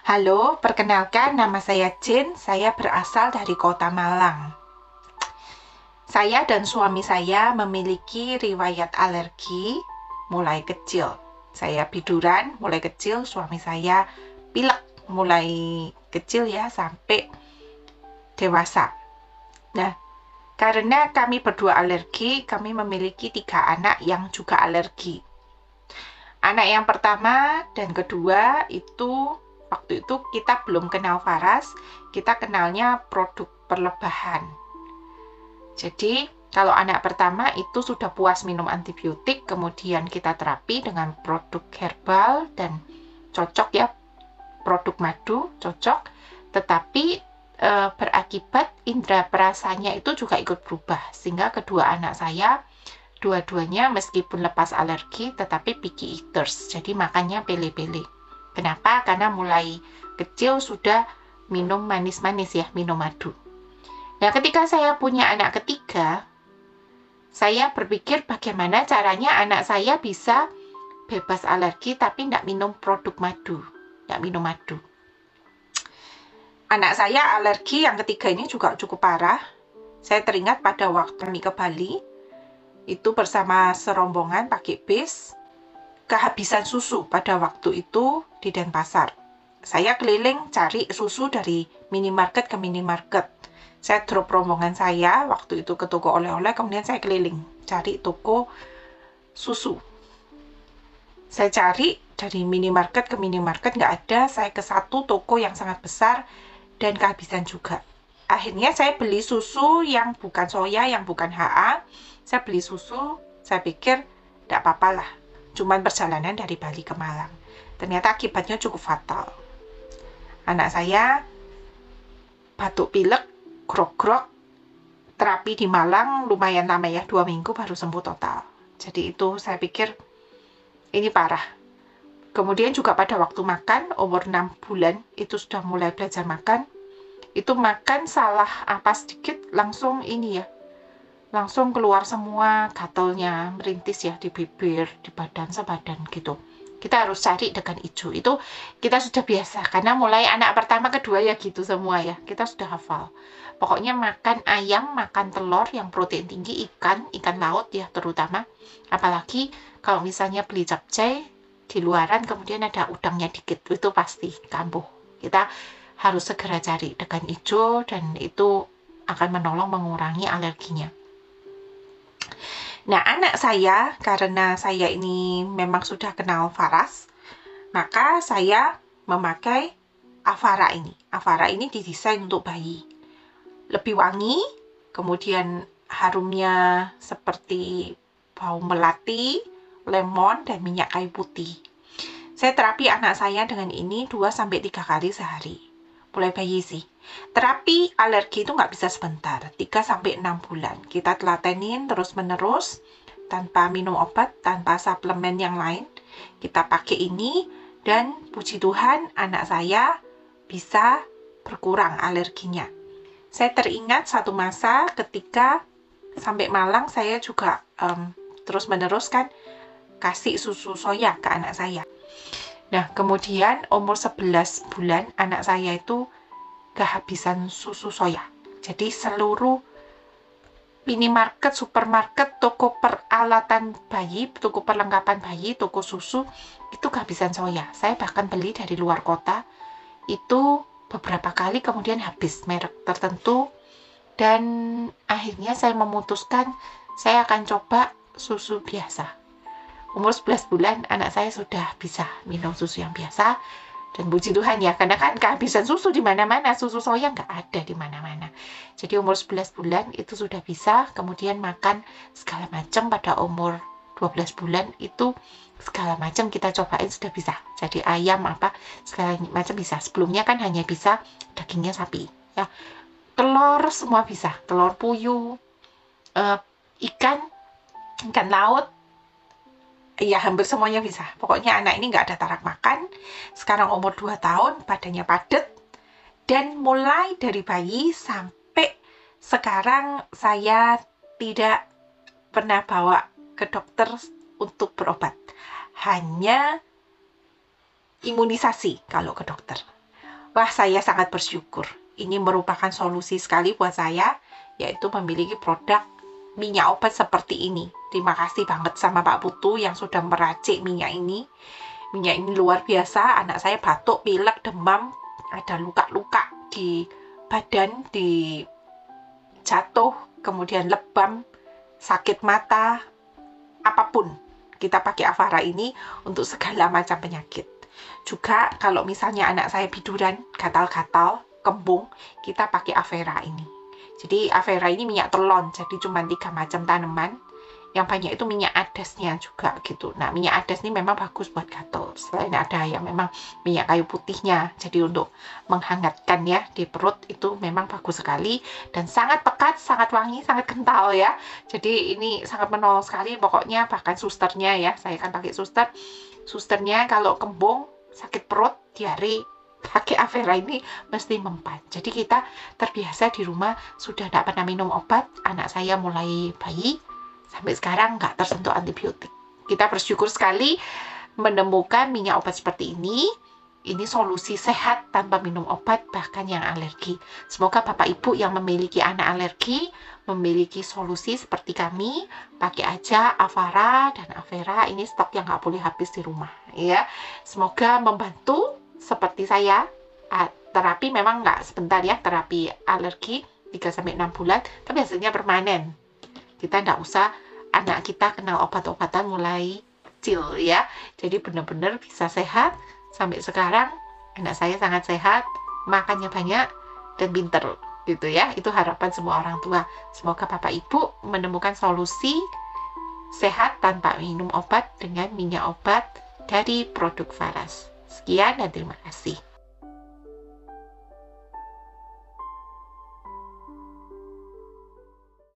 Halo, perkenalkan nama saya Jin, saya berasal dari kota Malang. Saya dan suami saya memiliki riwayat alergi mulai kecil. Saya biduran mulai kecil, suami saya pilek mulai kecil ya sampai dewasa. Nah, karena kami berdua alergi, kami memiliki 3 anak yang juga alergi. Anak yang pertama dan kedua itu waktu itu kita belum kenal Faras, kita kenalnya produk perlebahan. Jadi kalau anak pertama itu sudah puas minum antibiotik, kemudian kita terapi dengan produk herbal dan cocok ya, produk madu cocok, tetapi berakibat indera perasanya itu juga ikut berubah, sehingga kedua anak saya dua-duanya meskipun lepas alergi tetapi picky eaters, jadi makannya pele-pele. Kenapa? Karena mulai kecil sudah minum manis-manis ya, minum madu. Nah, ketika saya punya anak ketiga, saya berpikir bagaimana caranya anak saya bisa bebas alergi tapi tidak minum produk madu, tidak minum madu. Anak saya alergi yang ketiga ini juga cukup parah. Saya teringat pada waktu kami ke Bali, itu bersama serombongan pakai bis, kehabisan susu pada waktu itu di Denpasar. Saya keliling cari susu dari minimarket ke minimarket. Saya drop rombongan saya waktu itu ke toko oleh-oleh, kemudian saya keliling cari toko susu. Saya cari dari minimarket ke minimarket, nggak ada. Saya ke satu toko yang sangat besar dan kehabisan juga. Akhirnya saya beli susu yang bukan soya, yang bukan HA. Saya beli susu, saya pikir tidak apa-apa lah, cuman perjalanan dari Bali ke Malang. Ternyata akibatnya cukup fatal. Anak saya batuk pilek, grok-grok, terapi di Malang lumayan lama ya, 2 minggu baru sembuh total. Jadi itu saya pikir ini parah. Kemudian juga pada waktu makan, umur 6 bulan, itu sudah mulai belajar makan. Itu makan salah apa sedikit, langsung ini ya, langsung keluar semua gatalnya, merintis ya di bibir, di badan, sebadan gitu. Kita harus cari degan hijau. Itu kita sudah biasa, karena mulai anak pertama, kedua ya gitu semua ya. Kita sudah hafal. Pokoknya makan ayam, makan telur yang protein tinggi, ikan laut ya terutama. Apalagi kalau misalnya beli capcay di luaran, kemudian ada udangnya dikit, itu pasti kambuh. Kita harus segera cari degan hijau dan itu akan menolong mengurangi alerginya. Nah, anak saya, karena saya ini memang sudah kenal Faras, maka saya memakai Avara ini. Avara ini didesain untuk bayi. Lebih wangi, kemudian harumnya seperti bau melati, lemon, dan minyak kayu putih. Saya terapi anak saya dengan ini 2-3 kali sehari. Mulai bayi sih. Terapi alergi itu nggak bisa sebentar, 3-6 bulan. Kita telatenin terus-menerus, tanpa minum obat, tanpa suplemen yang lain. Kita pakai ini, dan puji Tuhan anak saya bisa berkurang alerginya. Saya teringat satu masa ketika sampai Malang, saya juga terus-menerus kan kasih susu soya ke anak saya. Nah, kemudian umur 11 bulan anak saya itu kehabisan susu soya. Jadi seluruh minimarket, supermarket, toko peralatan bayi, toko perlengkapan bayi, toko susu itu kehabisan soya. Saya bahkan beli dari luar kota. Itu beberapa kali kemudian habis merek tertentu, dan akhirnya saya memutuskan saya akan coba susu biasa. Umur 11 bulan anak saya sudah bisa minum susu yang biasa, dan puji Tuhan ya, karena kan kehabisan susu di mana-mana, susu soya nggak ada di mana-mana. Jadi umur 11 bulan itu sudah bisa, kemudian makan segala macam pada umur 12 bulan itu segala macam kita cobain sudah bisa. Jadi ayam apa segala macam bisa. Sebelumnya kan hanya bisa dagingnya sapi ya. Telur semua bisa, telur puyuh, ikan laut, ya hampir semuanya bisa. Pokoknya anak ini nggak ada tarak makan. Sekarang umur 2 tahun, badannya padat. Dan mulai dari bayi sampai sekarang saya tidak pernah bawa ke dokter untuk berobat. Hanya imunisasi kalau ke dokter. Wah, saya sangat bersyukur. Ini merupakan solusi sekali buat saya, yaitu memiliki produk minyak obat seperti ini. Terima kasih banget sama Pak Putu yang sudah meracik minyak ini. Minyak ini luar biasa. Anak saya batuk, pilek, demam, ada luka-luka di badan, di jatuh, kemudian lebam, sakit mata, apapun. Kita pakai Avara ini untuk segala macam penyakit. Juga kalau misalnya anak saya biduran, gatal-gatal, kembung, kita pakai Avera ini. Jadi Avera ini minyak telon, jadi cuma 3 macam tanaman. Yang banyak itu minyak adasnya juga gitu. Nah, minyak adas ini memang bagus buat gatal. Selain ada yang memang minyak kayu putihnya, jadi untuk menghangatkan ya di perut itu memang bagus sekali dan sangat pekat, sangat wangi, sangat kental ya. Jadi ini sangat menolong sekali. Pokoknya bahkan susternya ya, saya kan pakai susternya kalau kembung, sakit perut, diare, pakai Avera ini mesti mempan. Jadi kita terbiasa di rumah sudah tidak pernah minum obat. Anak saya mulai bayi sampai sekarang nggak tersentuh antibiotik. Kita bersyukur sekali menemukan minyak obat seperti ini. Ini solusi sehat tanpa minum obat, bahkan yang alergi. Semoga Bapak Ibu yang memiliki anak alergi memiliki solusi seperti kami. Pakai aja Avara dan Avera. Ini stok yang nggak boleh habis di rumah ya. Semoga membantu seperti saya. Terapi memang nggak sebentar ya, terapi alergi 3-6 bulan, tapi hasilnya permanen. Kita nggak usah anak kita kenal obat-obatan mulai kecil ya. Jadi benar-benar bisa sehat. Sampai sekarang anak saya sangat sehat, makannya banyak dan pinter gitu ya. Itu harapan semua orang tua. Semoga Bapak Ibu menemukan solusi sehat tanpa minum obat dengan minyak obat dari produk Faras. Sekian dan terima kasih.